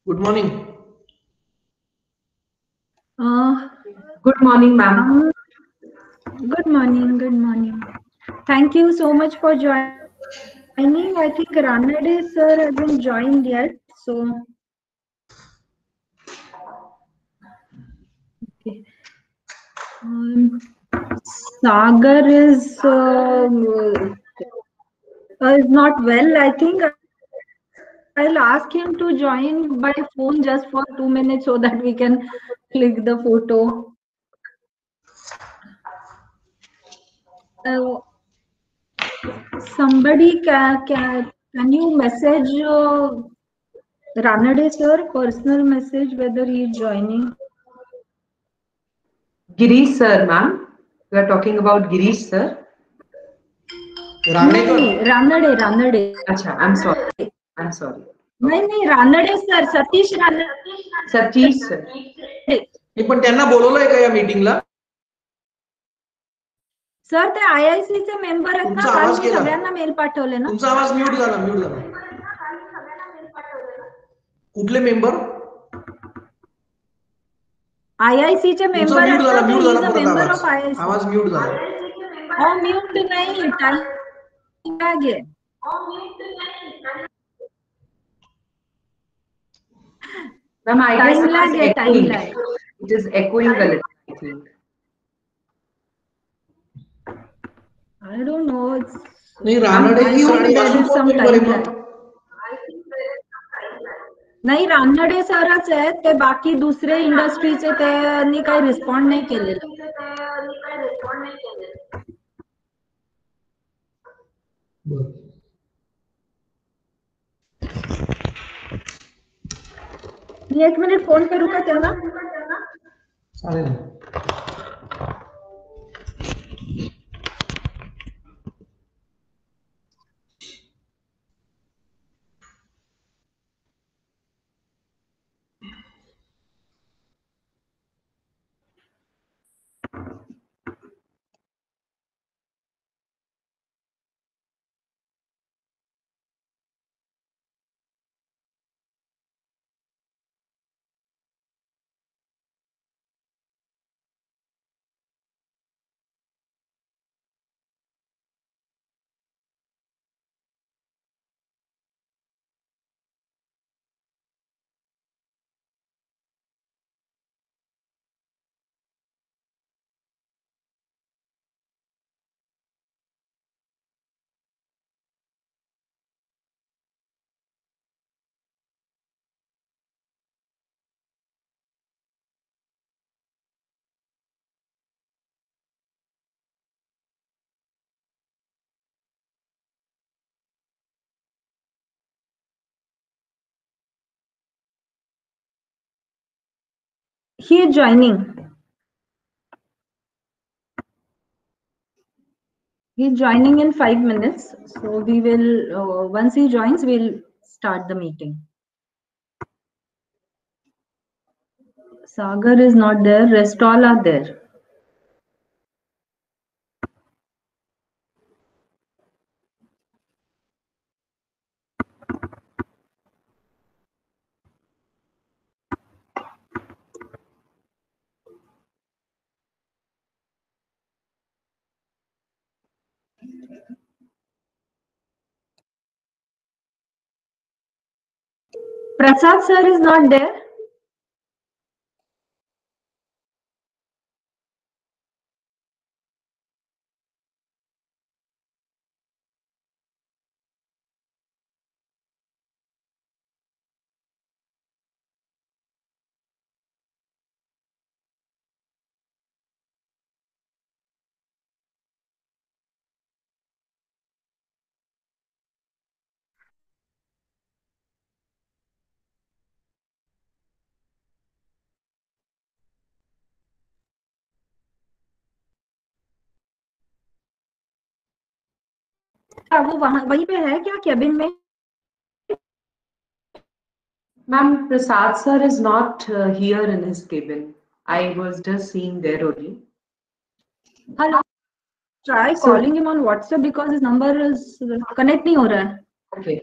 Good morning. Good morning, ma'am. Good morning. Good morning. Thank you so much for joining. I think Ranade sir hasn't joined yet, so okay. Sagar is not well. I think I'll ask him to join by phone just for 2 minutes so that we can click the photo. Uh, somebody can you message Ranade sir personal message whether he is joining? Girish sir, ma'am. We are talking about Girish sir. Ranekar. नहीं Ranade Acha, I'm sorry. I'm sorry. नहीं Ranade sir Satish Satish sir. मी पण त्यांना बोलवलंय का या मीटिंगला? Sir ते IIC चे member आहेत ना, तुमचा काल आवाज मी गेला. सगळ्यांना मेल पाठवले ना. तुमचा आवाज म्यूट झाला. कुठले मेंबर? IIC चे तुमचा मेंबर म्यूट आहेत झाला. ना, ते म्यूट ही झाला इज अ परत मेंबर आवाज. Off IIC. आवाज म्यूट झाला. म्यूट नहीं टाइम लगे. Ma'am, I guess time it is lag है, time echoing. Lag. It is echoing a little, I think. I don't know. It's, नाही Ma'am, रानडे I की think Rani there अजून is कोण some member आहे time मग? lag. नाही रानडे सरच आहेत ते, बाकी दुसरे इंडस्ट्रीचे त्यांनी काही रिस्पॉन्ड नाही केलेलं. मी 1 मिनिट फोन करू का त्यांना? चालेल. He is joining. He's joining in 5 minutes. So we will, once he joins, we'll start the meeting. Sagar is not there. Rest all are there. Prasad sir is not there. वो वहां वहीं पे है क्या केबिन में? Ma'am, Prasad sir is not here in his cabin. I was just seeing there only. I'll try So, calling him on WhatsApp because his number is connect नहीं हो रहा है. okay.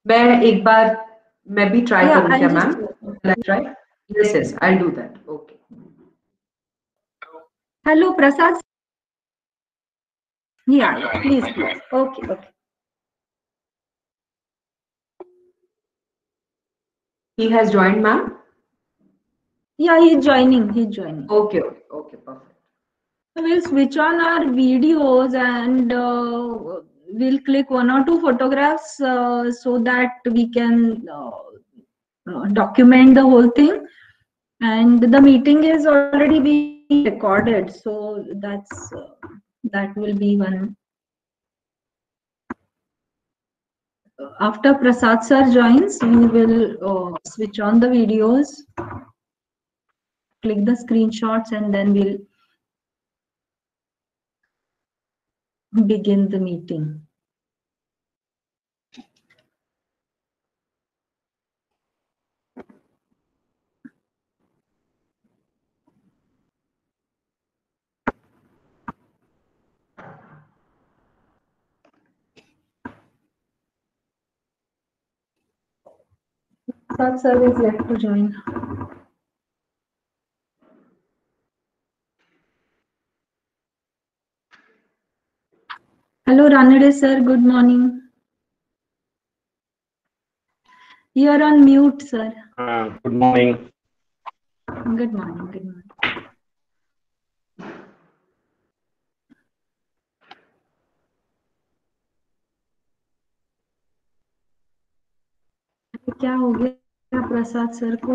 मैं एक बार Maybe try Yeah, Kanika, I'll ma'am. just. Will I try? Yes, yes, I'll do that. Okay. Hello, Prasad. Yeah, yeah, please, please. Okay, okay. He has joined, ma'am? Yeah, he's joining. He's joining. Okay, okay, okay, perfect. We'll switch on our videos and we'll click one or two photographs so that we can document the whole thing. And the meeting is already being recorded, so that will be one. After Prasad sir joins, we will switch on the videos, click the screenshots, and then we'll begin the meeting. Prasad sir is left to join. Hello, Ranade sir. Good morning. You are on mute, sir. Good morning. Good morning. Good morning. क्या हो गया प्रसाद sir को?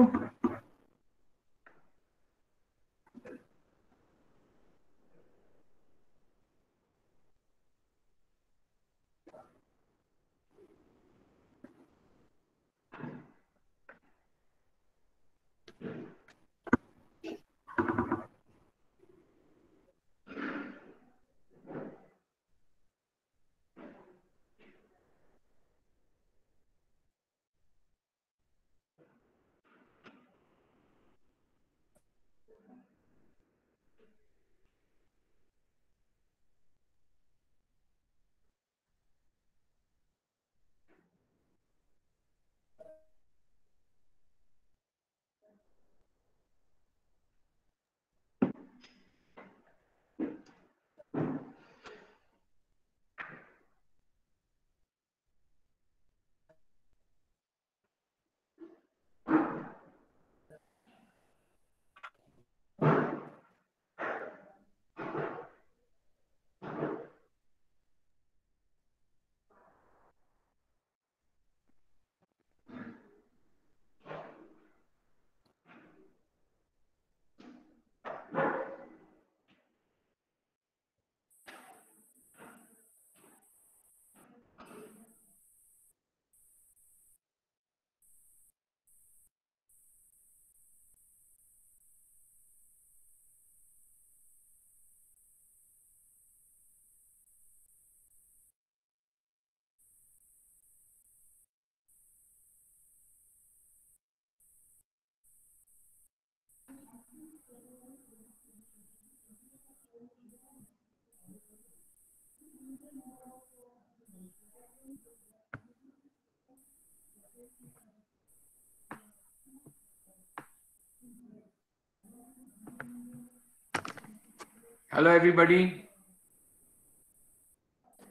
Hello, everybody.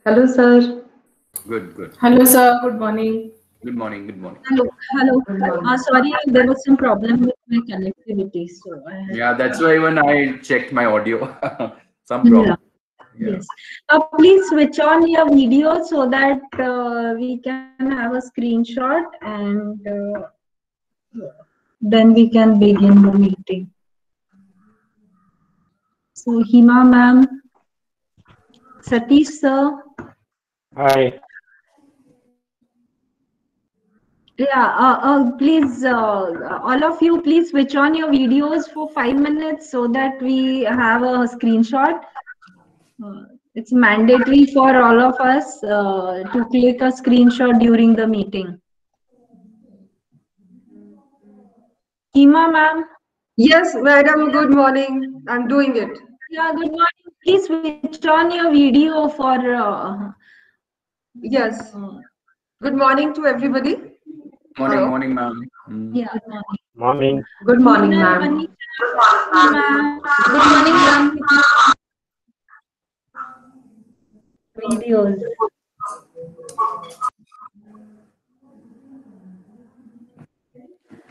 Hello, sir. Good, good. Hello, sir. Good morning. Good morning. Good morning. Hello, hello. Good morning. Sorry, there was some problem with my connectivity, so I had. Yeah, that's why even I checked my audio. Some Yeah. problem. Yeah. Yes. Please switch on your video so that we can have a screenshot and then we can begin the meeting. So Hima ma'am, Satish sir. Hi. Yeah, please, all of you, please switch on your videos for 5 minutes so that we have a screenshot. It's mandatory for all of us to click a screenshot during the meeting. Hima ma'am. Yes, madam. Good morning. I'm doing it. Yeah, good morning. Please switch on your video for. Yes. Good morning to everybody. Morning, Hello. morning, ma'am. Mm. Yeah, good morning. Morning. Good morning, Ma'am. ma'am. Ma'am. Good morning, ma'am. Videos.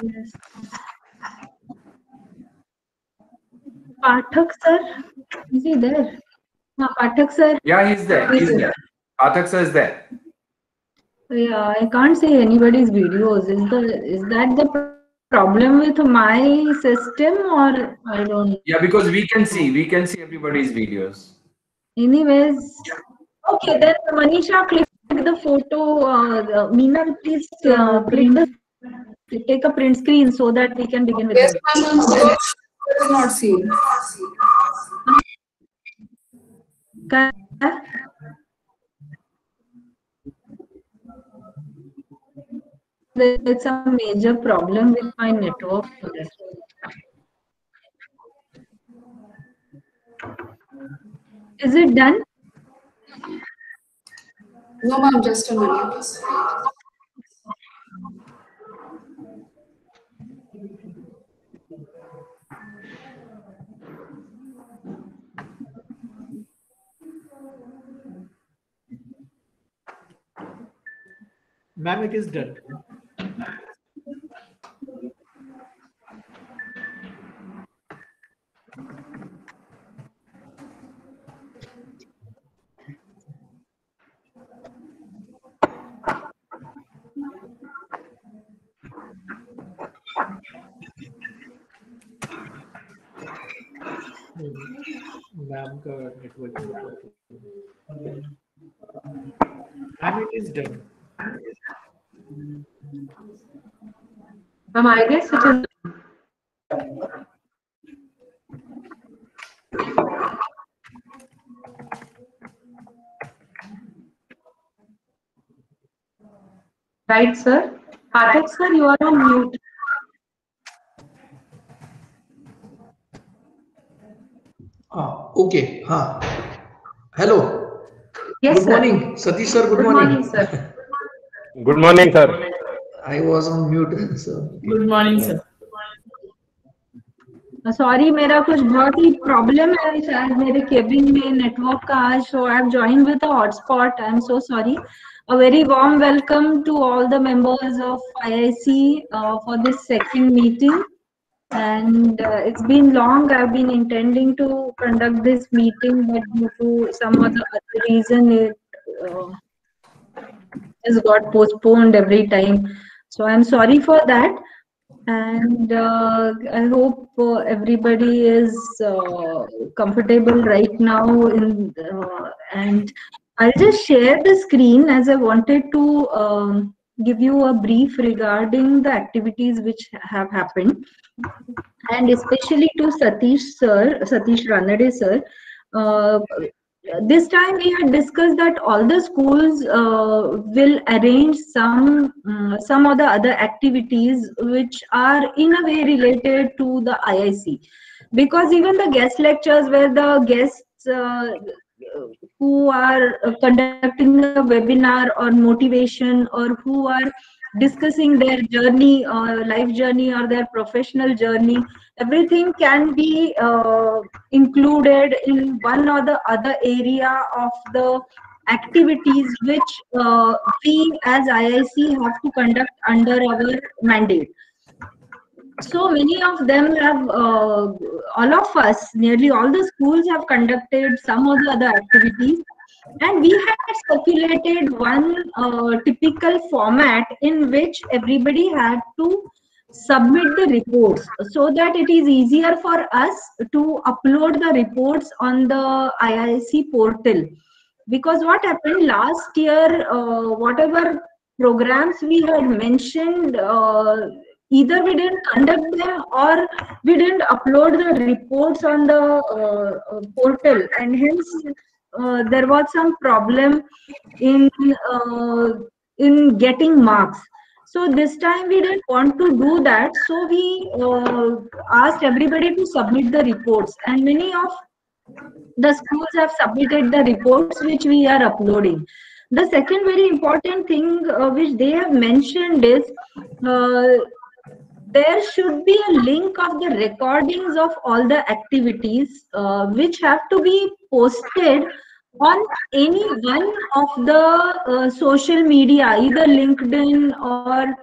Yes. Pathak sir, is he there? Pathak sir. Yeah, he's there. He's there. Pathak sir is there. Yeah, I can't see anybody's videos. Is that the problem with my system, or I don't know? Yeah, because we can see everybody's videos. Anyways, okay, then Manisha, click the photo. Meena, please click take a print screen so that we can begin with Yes, the ma'am. I was not seen. Ka- There's a major problem with my network today. Is it done? No, ma'am. Just a minute. Ma'am, it is done. Ma'am का network ma'am it is done. Ma'am, I guess it is. Right, sir? Pathak sir, you are on mute. Okay. Hello. Yes, Good sir. morning, Satish sir. Good Good morning. morning, sir. Good morning, sir. I was on mute, sir. Good morning, sir. Sorry मेरा कुछ बहुत ही problem है शायद मेरे cabin में network का आज so I have joined with a hotspot I am so sorry a very warm welcome to all the members of IIC for this second meeting and it's been long I've been intending to conduct this meeting but due to some other reason it has got postponed every time so I'm sorry for that. And I hope everybody is comfortable right now and I'll just share the screen as I wanted to give you a brief regarding the activities which have happened and especially to Satish Ranade sir. This time we had discussed that all the schools will arrange some of the other activities which are in a way related to the IIC because even the guest lectures where the guests who are conducting a webinar on motivation or who are discussing their journey or life journey or their professional journey, everything can be included in one or the other area of the activities which we as IIC have to conduct under our mandate. So many of them have, all of us, nearly all the schools have conducted some of the other activities. And we had circulated one typical format in which everybody had to submit the reports so that it is easier for us to upload the reports on the IIC portal. Because what happened last year, whatever programs we had mentioned, either we didn't conduct them or we didn't upload the reports on the portal, and hence there was some problem in getting marks. So this time we didn't want to do that, so we asked everybody to submit the reports, and many of the schools have submitted the reports which we are uploading. The second very important thing which they have mentioned is there should be a link of the recordings of all the activities which have to be posted on any one of the social media, either LinkedIn or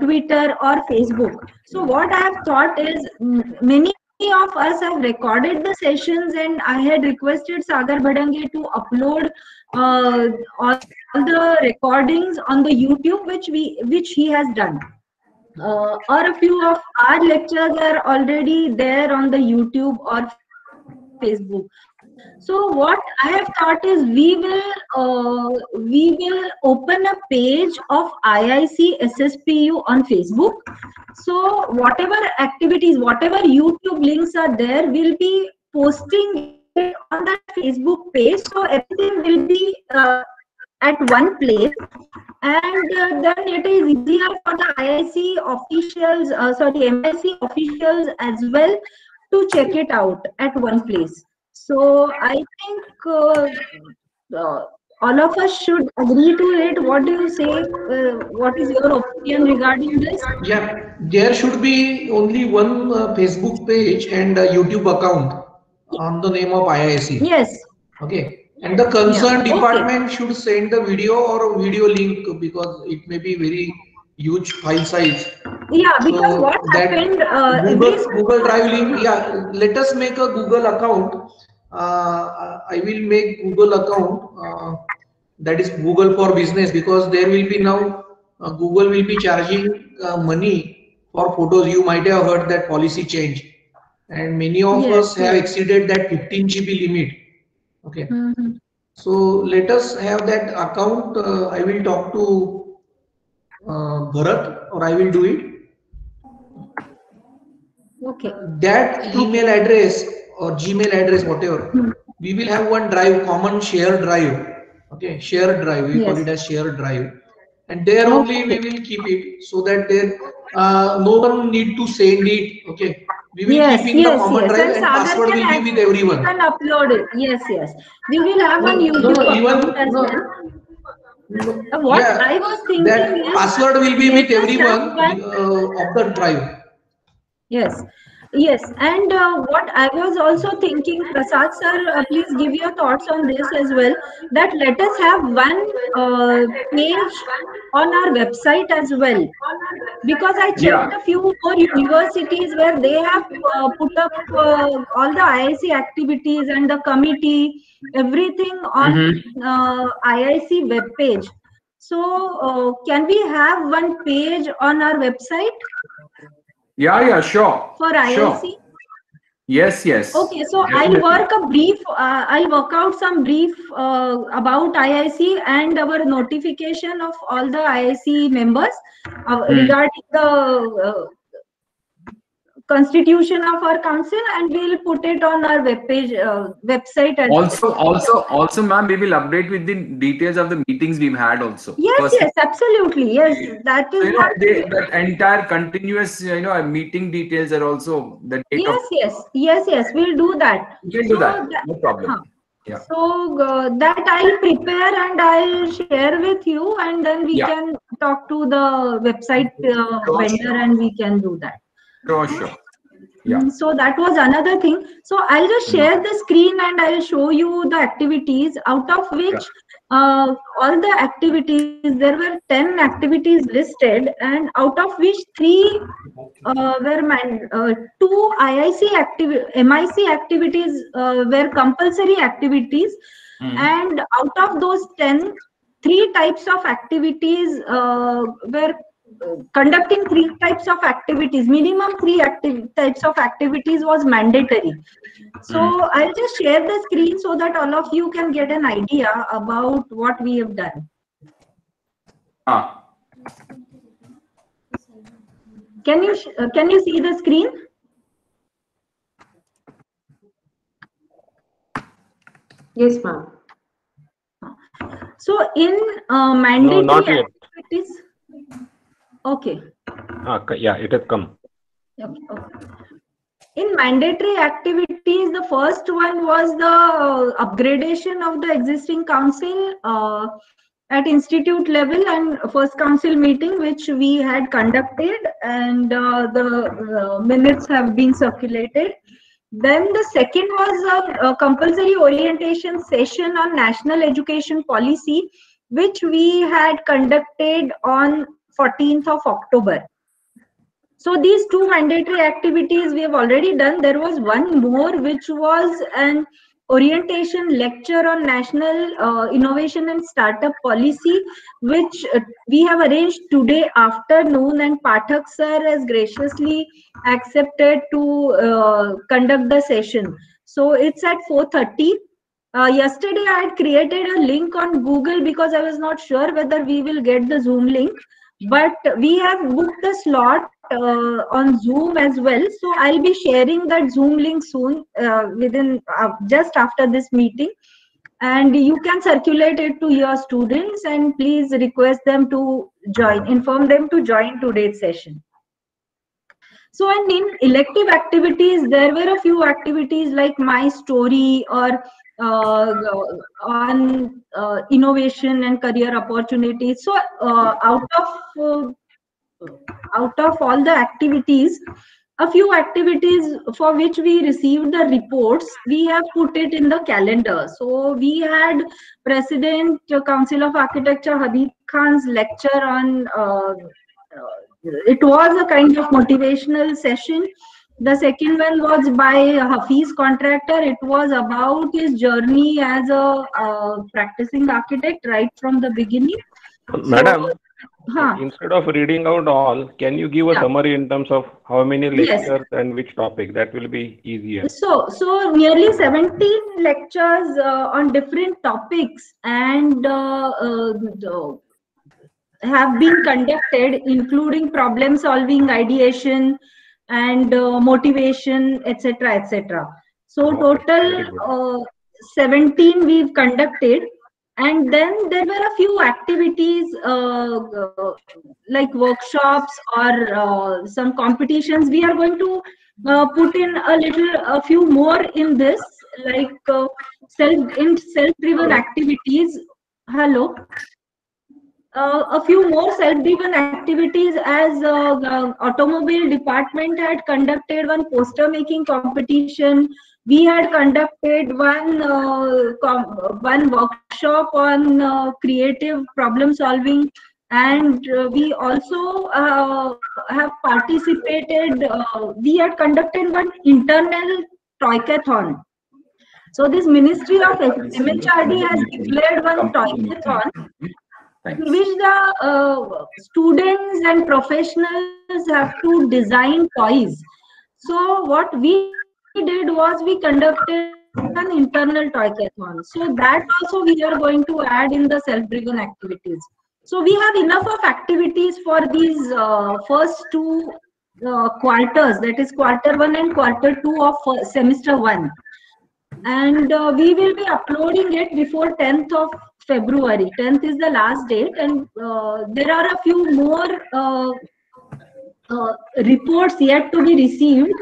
Twitter or Facebook. So what I have thought is many of us have recorded the sessions, and I had requested Sagar Bhadange to upload all the recordings on the YouTube, which he has done. Or a few of our lectures are already there on the YouTube or Facebook. So what I have thought is we will open a page of IIC SSPU on Facebook. So whatever activities, whatever YouTube links are there, we'll be posting it on that Facebook page. So everything will be at one place, and then it is easier for the IIC officials, MIC officials as well to check it out at one place. So I think all of us should agree to it. What do you say? What is your opinion regarding this? Yeah, there should be only one Facebook page and a YouTube account on the name of IIC. Yes. Okay. And the concerned Yeah, okay. department should send the video or a video link, because it may be very huge file size. Yeah, because So what that happened? Google Drive link. Yeah, let us make a Google account. I will make Google account. That is Google for Business, because there will be now Google will be charging money for photos. You might have heard that policy change, and many of Yes, us have yes. exceeded that 15 GB limit. Okay. Mhm. So let us have that account. I will talk to Bharat, or I will do it. Okay. That email address or Gmail address, whatever, we will have one drive, common shared drive. Okay, shared drive. We call Yes. it as shared drive, and there only we will keep it, so that there no one need to send it. Okay, we will Yes, keep in the yes, common yes. drive, And and Sagar password will be with everyone. can upload it. Yes, yes. We will have No, one no, YouTube no, even account as no. well. No, What yeah, I was thinking that is, password will be with let us have everyone one. of the drive. Yes, yes. And what I was also thinking, Prasad sir, please give your thoughts on this as well. That let us have one page on our website as well. Because I checked Yeah. a few more universities where they have put up all the IIC activities and the committee, everything on IIC webpage. So can we have one page on our website Yeah, sure. for Sure. IIC? Yes, yes. Okay, so Definitely. I'll work out some brief about IIC and our notification of all the IIC members regarding the constitution of our council, and we'll put it on our website as well. Also, ma'am, we will update with the details of the meetings we've had also. Yes, First, yes, absolutely. Yes, that so, is what. that entire continuous, meeting details are also the date of. Yes, we'll do that. You can do that. No problem. Yeah. So that I'll prepare and I'll share with you, and then we can talk to the website vendor and we can do that. Sure. Yeah. So that was another thing. So I'll just share the screen and I'll show you the activities, out of which all the activities, there were 10 activities listed, and out of which 3 were 2 MIC activities were compulsory activities, and out of those 10, 3 types of activities were conducting 3 types of activities. Minimum 3 types of activities was mandatory. So I'll just share the screen so that all of you can get an idea about what we have done. Can you see the screen? Yes, ma'am. So in mandatory No, not yet. activities. Okay. Yeah, it has come. Okay. In mandatory activities, the first one was the upgradation of the existing council at institute level, and first council meeting which we had conducted, and the minutes have been circulated. Then the second was a compulsory orientation session on national education policy, which we had conducted on 14th of October. So these two mandatory activities we have already done. There was one more, which was an orientation lecture on national innovation and startup policy, which we have arranged today afternoon, and Pathak sir has graciously accepted to conduct the session. So it's at 4:30. Yesterday I had created a link on Google because I was not sure whether we will get the Zoom link, but we have booked the slot on Zoom as well. So I'll be sharing that Zoom link soon, within just after this meeting, and you can circulate it to your students, and please request them to join, inform them to join today's session. So, and in elective activities, there were a few activities like My Story or on innovation and career opportunities. So out of all the activities, a few activities for which we received the reports, we have put it in the calendar. So we had President Council of Architecture Habib Khan's lecture on it was a kind of motivational session. The second one was by Hafiz Contractor. It was about his journey as a practicing architect right from the beginning. Madam, So, instead of reading out all, can you give a summary in terms of how many lectures and which topic? That will be easier. So nearly 17 lectures on different topics and have been conducted, including problem solving, ideation, and motivation, etc., etc. So total 17 we've conducted, and then there were a few activities like workshops or some competitions. We are going to put in a few more in this, like self-driven activities. Hello. A few more self-driven activities, as the automobile department had conducted one poster making competition. We had conducted one workshop on creative problem solving, and we also have participated. We had conducted one internal toycathon. So this Ministry of MHRD has declared one toycathon, in which the students and professionals have to design toys. So what we did was we conducted an internal toycathon. So that also we are going to add in the self-driven activities. So we have enough of activities for these first two quarters, that is quarter 1 and quarter 2 of semester 1. And we will be uploading it before 10th of February. 10th is the last date, and there are a few more reports yet to be received.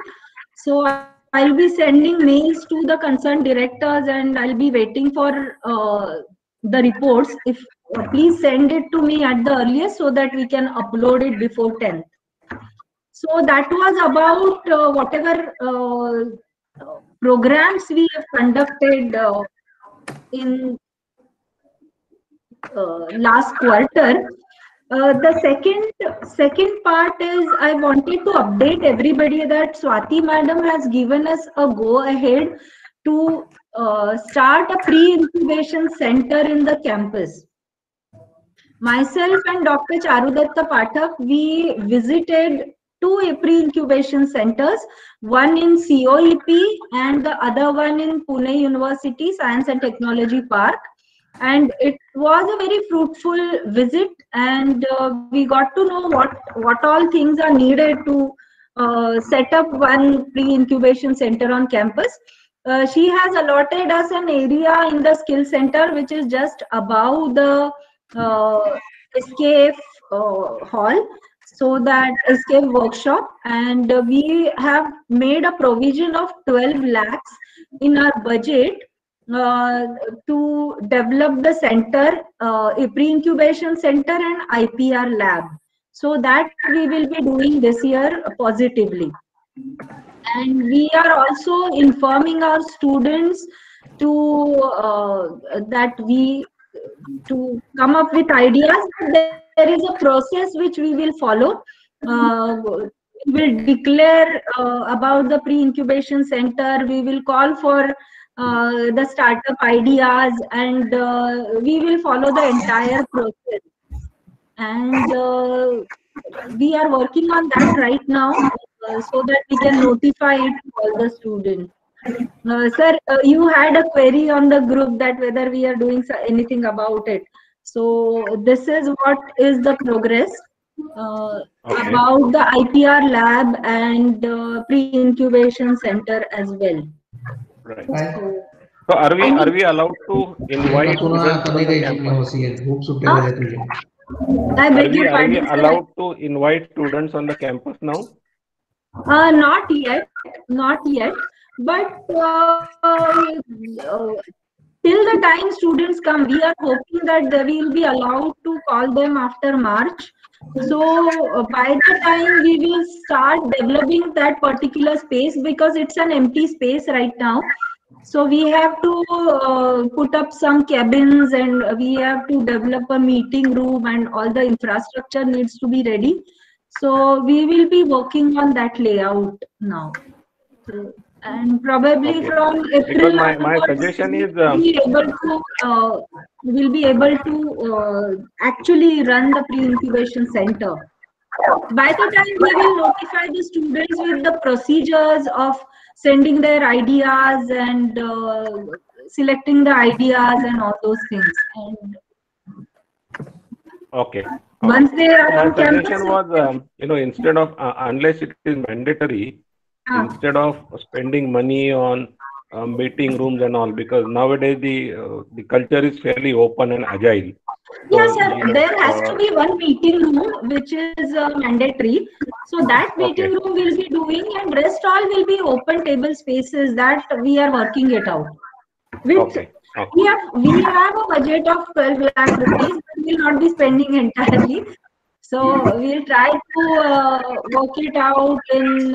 So I'll be sending mails to the concerned directors, and I'll be waiting for the reports. If please send it to me at the earliest so that we can upload it before 10th. So that was about whatever programs we have conducted in last quarter. The second part is I wanted to update everybody that Swati madam has given us a go ahead to start a pre-incubation center in the campus. Myself and Dr. Charudatta Pathak, we visited two pre-incubation centers, one in COEP and the other one in Pune University Science and Technology Park. And it was a very fruitful visit, and we got to know what all things are needed to set up one pre-incubation center on campus. She has allotted us an area in the skill center, which is just above the SKF hall. so that escape workshop, and we have made a provision of 12 lakhs in our budget to develop the center, a pre-incubation center and IPR lab. So that we will be doing this year positively. And we are also informing our students to to come up with ideas. There is a process which we will follow. We will declare about the pre-incubation center. We will call for the startup ideas, and we will follow the entire process. And we are working on that right now, so that we can notify it to all the students. Sir, you had a query on the group that whether we are doing anything about it. So this is what is the progress about the IPR lab and pre-incubation center as well. Right. So are we allowed to invite students from the campus? Are we allowed to invite students on the campus now? Not yet, but till the time students come, we are hoping that they will be allowed to call them after March. So by the time we will start developing that particular space, because it's an empty space right now. So we have to put up some cabins, and we have to develop a meeting room, and all the infrastructure needs to be ready. So we will be working on that layout now. So, and probably from April, because my suggestion is we'll be able to actually run the pre-incubation center. By the time we will notify the students with the procedures of sending their ideas and selecting the ideas and all those things. And okay. Once they are my suggestion was, instead of unless it is mandatory, instead of spending money on meeting rooms and all, because nowadays the culture is fairly open and agile. Yes, sir. There has to be one meeting room which is mandatory. So that meeting room will be doing, and rest all will be open table spaces that we are working it out. We have a budget of 12 lakh rupees, but we will not be spending entirely. So we'll try to work it out in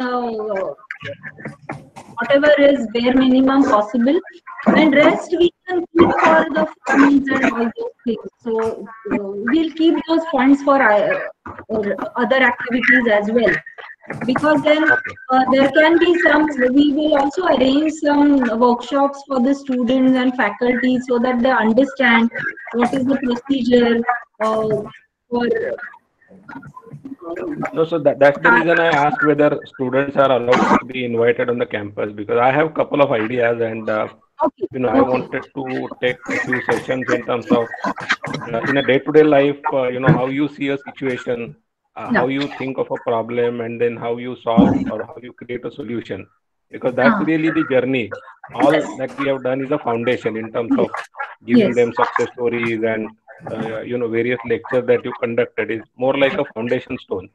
whatever is bare minimum possible, and rest we can keep for the funds and all those things. So we'll keep those funds for other activities as well, because then there can be some. We will also arrange some workshops for the students and faculty so that they understand what is the procedure for. No, so that's the reason I asked whether students are allowed to be invited on the campus, because I have a couple of ideas, and I wanted to take a few sessions in terms of in a day-to-day life, how you see a situation, how you think of a problem, and then how you solve or how you create a solution, because that's really the journey. All that we have done is a foundation in terms of giving them success stories and various lectures that you conducted is more like a foundation stone.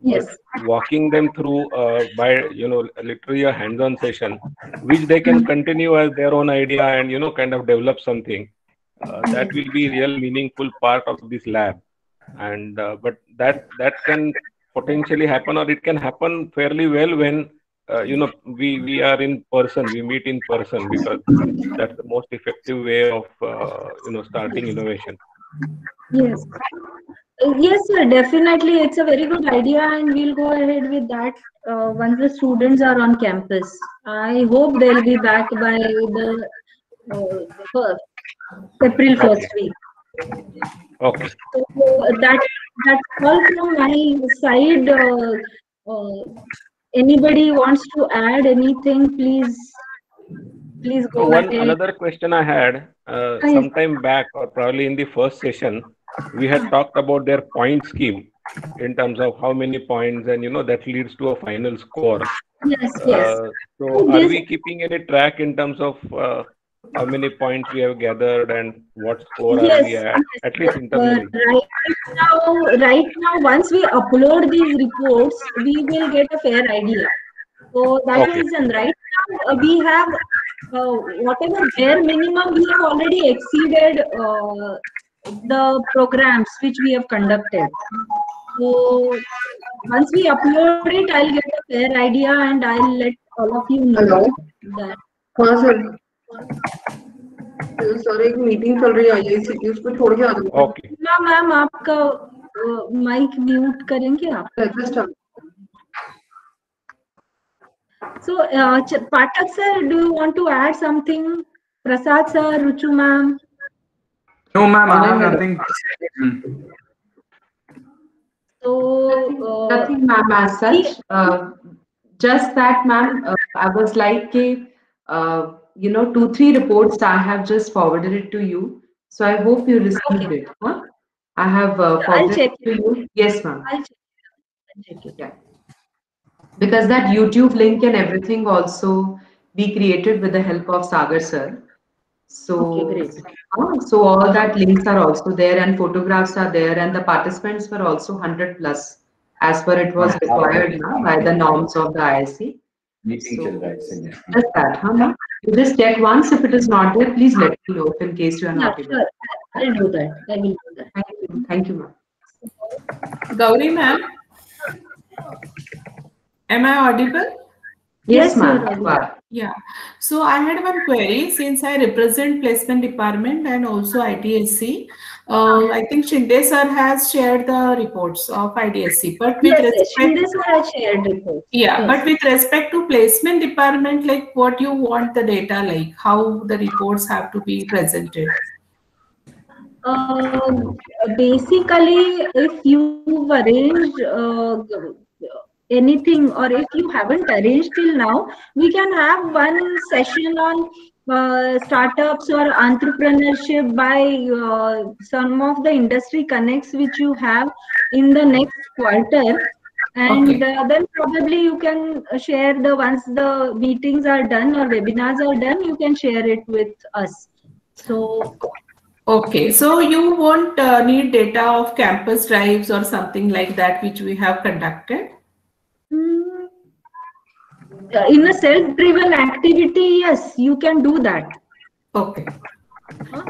But walking them through by literally a hands-on session, which they can continue as their own idea and kind of develop something, that will be real meaningful part of this lab. And but that can potentially happen, or it can happen fairly well when we are in person, we meet in person, because that's the most effective way of starting innovation. Yes, sir, definitely it's a very good idea, and we'll go ahead with that once the students are on campus. I hope they'll be back by the April 1st week. Okay. So that's all from my side. Anybody wants to add anything, please go ahead. Another question I had sometime back, or probably in the first session, we had talked about their point scheme in terms of how many points, and that leads to a final score. Yes. So are we keeping any track in terms of how many points we have gathered and what score are Yes, we at least yes. internally? Right now, once we upload these reports, we will get a fair idea. So that's the Okay. reason. Right now, we have whatever bare minimum we have already exceeded the programs which we have conducted. So once we upload it, I'll get a fair idea and I'll let all of you know Hello? that. हाँ sir sir एक meeting चल रही है IIC की उसको छोड़ के आ जाओ Okay. मैम आपका माइक म्यूट करेंगे आप? Just So Pathak sir, do you want to add something? Prasad sir, Ruchu ma'am. No, ma'am, I have Madam. nothing. So Nothing, ma'am, as such. Just that, ma'am, I was like, you know, 2-3 reports I have just forwarded it to you. So I hope you received it. Huh? I have forwarded check it to you. Yes, ma'am. I'll check it. Yeah. Because that YouTube link and everything also be created with the help of Sagar sir. So, Okay, great. so all that links are also there and photographs are there and the participants were also 100 plus as per it was required by the norms of the IIC. Meeting So, chal raha hai, isliye. just that, huh, ma'am? You just check once. If it is not there, please let me know in case you are Yeah, not able. sure. I'll do that. I will do that. Thank you. Thank you, ma'am. Gauri ma'am, am I audible? Yes, Yes, ma'am. you're You are. Yeah. So I had one query since I represent placement department and also IDSC. I think Shinde sir has shared the reports of IDSC, but with Yes, respect, Shinde sir has shared reports. yeah, Yes. but with respect to placement department, like what you want the data, like how the reports have to be presented. Basically, if you've arranged anything or if you haven't arranged till now, we can have one session on startups or entrepreneurship by some of the industry connects which you have in the next quarter. And then probably you can share the once the meetings are done or webinars are done, you can share it with us. So Okay, so you won't need data of campus drives or something like that, which we have conducted? in a self-driven activity, yes, you can do that. Okay.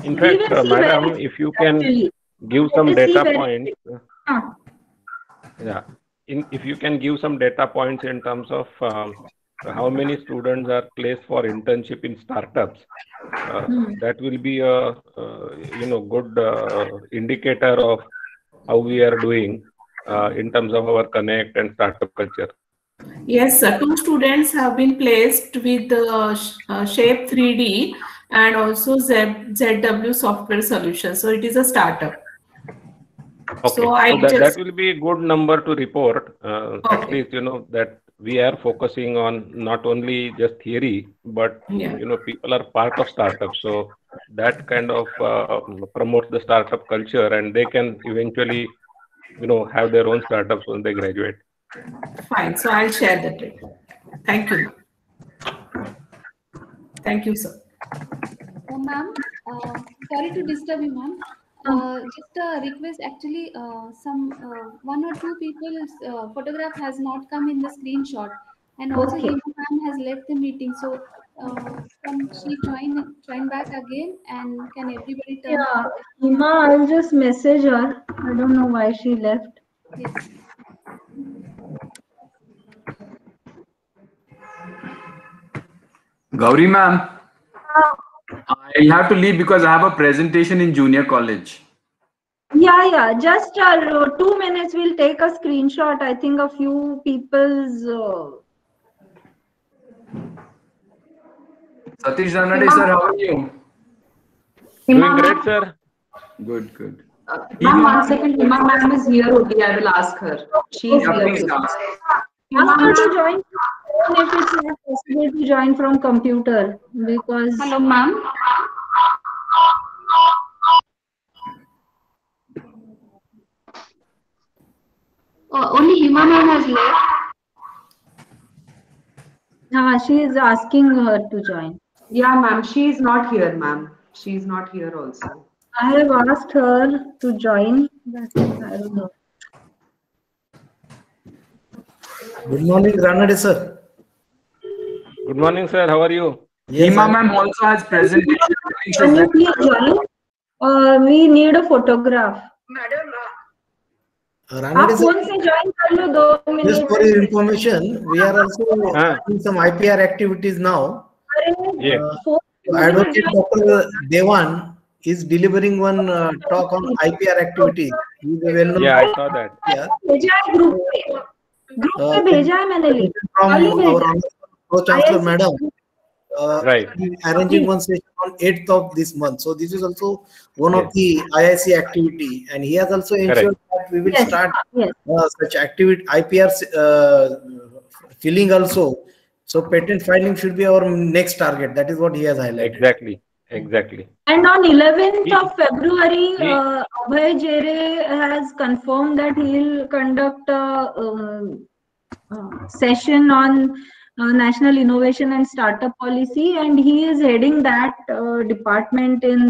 In fact, madam, if you can give some data points. Yeah. If you can give some data points in terms of how many students are placed for internship in startups, that will be a good indicator of how we are doing in terms of our connect and startup culture. Yes, sir. 2 students have been placed with Shape 3D and also ZW Software Solutions. So it is a startup. Okay, So that will be a good number to report. At least that we are focusing on not only just theory, but people are part of startups. So that kind of promotes the startup culture, and they can eventually, have their own startups when they graduate. Fine. So I'll share that data. Thank you. Thank you, sir. Ma'am, sorry to disturb you, ma'am. Just a request, actually, one or two people's photograph has not come in the screenshot, and also Hima ma'am has left the meeting. So can she join back again, and can everybody turn? Yeah, Hima, I'll just message her. I don't know why she left. Yes. Gauri ma'am, I'll have to leave because I have a presentation in junior college. Yeah, just 2 minutes. We'll take a screenshot. I think a few people's. Satish Ranade sir, how are you? Doing great, sir. Good. Ma'am, 1 second. Hima ma'am is here only. I will ask her. She is here. Please ask. Ask her to join if it's not possible to join from computer because. Hello, ma'am. Only Hima ma'am has left. She is asking her to join. Yeah, ma'am. She is not here, ma'am. She is not here also. I have asked her to join, but I don't know. Good morning, Ranade sir. Good morning, sir. How are you? Yes, Hima ma'am also has presentation. Can you please join? We need a photograph. Ranade आप sir, phone से join कर लो 2 just minute for your information, we are also Ah. doing some IPR activities now. Yes. Advocate Dr. Devan is delivering one talk on IPR activities. He is a well-known. Yeah, I saw that. Yeah. भेजा है group पे भेजा है मैंने link From खाली our भेजा Honorable Pro-Chancellor Madam. Right. He is arranging one session on 8th of this month. So this is also one Yes. of the IIC activity, and he has also ensured that we will Yes, start yes. such activity IPR filling also. So patent filing should be our next target. That is what he has highlighted. Exactly. Exactly. And on 11th He- of February, he- Abhay Jere has confirmed that he will conduct a session on National Innovation and Startup Policy, and he is heading that department in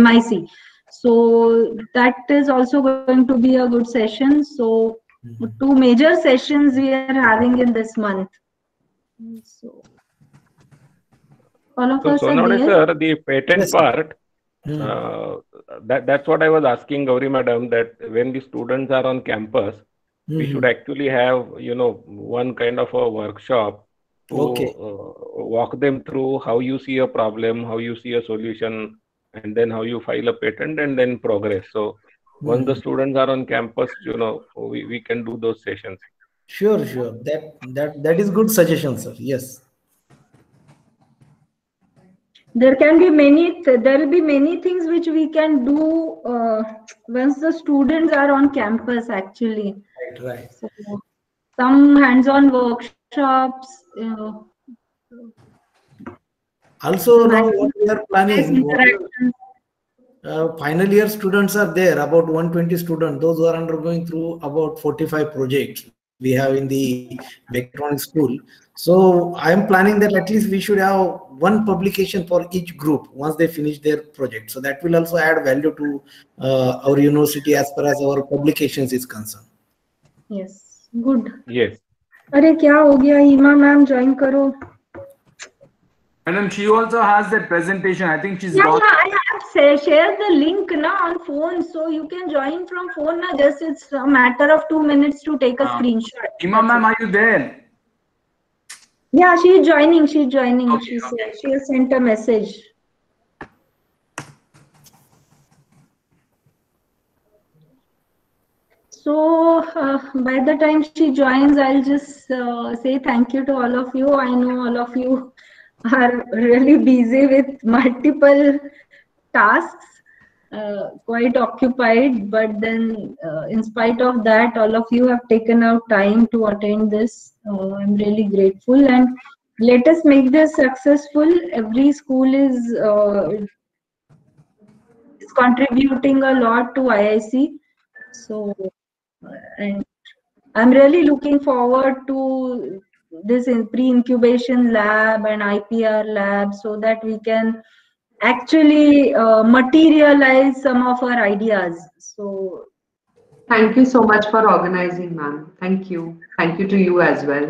MIC. So that is also going to be a good session. So 2 major sessions we are having in this month. So all of So, us are Sonawade there. sir, the patent Yes. part, that's what I was asking Gauri madam, that when the students are on campus, we should actually have, one kind of a workshop to Okay. walk them through how you see a problem, how you see a solution, and then how you file a patent and then progress. So once the students are on campus, we can do those sessions. Sure, sure. That is good suggestion, sir. Yes. There will be many things which we can do once the students are on campus actually. Right. So, some hands-on workshops. Also, now what we are planning, Interactions. final year students are there, about 120 students. Those who are undergoing through about 45 projects we have in the mechatronics school. So I am planning that at least we should have one publication for each group once they finish their project. So that will also add value to our university as far as our publications is concerned. Yes, good. Yes. अरे क्या हो गया हिमा ma'am join करो. Madam, she also has that presentation. I think she's Yeah, got. I have shared the link now on phone, so you can join from phone now. Just it's a matter of 2 minutes to take a screenshot. Hima ma'am, are you there? Yeah, she is joining. She is joining. Okay, She has sent a message. So by the time she joins, I'll just say thank you to all of you. I know all of you are really busy with multiple tasks, quite occupied, but then in spite of that, all of you have taken out time to attend this. I'm really grateful, and let us make this successful. Every school is contributing a lot to IIC. So, and I'm really looking forward to this pre-incubation lab and IPR lab so that we can actually materialize some of our ideas. So Thank you so much for organizing, ma'am. Thank you. Thank you to you as well.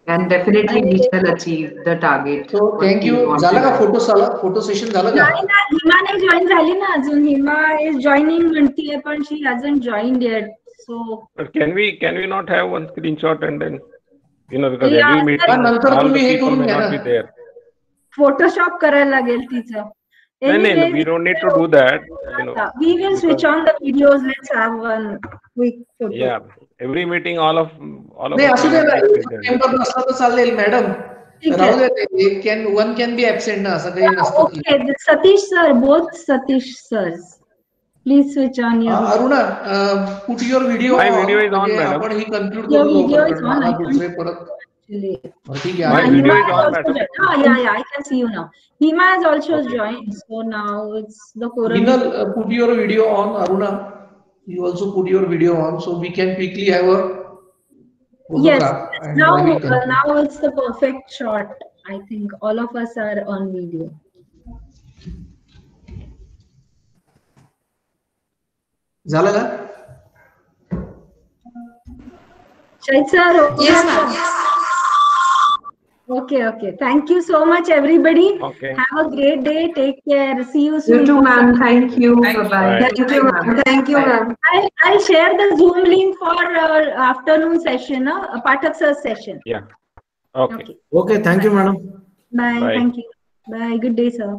And definitely we shall achieve the target. So thank you. झाला का photo session झालं का? नाही ना, हिमा नाही join झाली ना अजून. हिमा is joining म्हणतीये पण she hasn't joined yet. So But can we not have one screenshot and then, because Yeah, every meeting, नंतर all the तुम्ही हे people करून may घ्या not be ना. there. Photoshop करायला लागेल तिचं. No, Anyways, we don't need to do that. we will switch on the videos. Let's have one quick photo. Yeah, every meeting, all of नाही us असू will they not ना. be present. Member नसला तर चालेल madam. ठीक आहे. राहू दे. One can be absent ना असं काही नसतं. Okay, Satish sir, both Satish sirs. Please switch on your video. Aruna, put your video My on. video is on, म्हणजे madam. आपण ही conclude Your करू video लवकर. is on. मला I दुसरे can't परत. actually. ठीक My आहे. video Hima is has on, also madam. joined. Yeah, I can see you now. Hima has also joined. So now it's the forum. Vinal, put your video on. Aruna, you also put your video on, so we can quickly have a Yes. photograph and Now, I will continue. now it's the perfect shot. I think all of us are on video. झालं का? Shahid sir. Yes, ma'am. Okay. Thank you so much, everybody. Okay. Have a great day. Take care. See you soon. You too, ma'am. Thank you. Thank you. Bye-bye. Bye. Thank you, ma'am. Thank you, ma'am. I'll share the Zoom link for afternoon session, Pathak sir's session. Yeah. Okay. Okay. Okay, thank you, madam. Bye. Bye. Thank you. Bye. Good day, sir.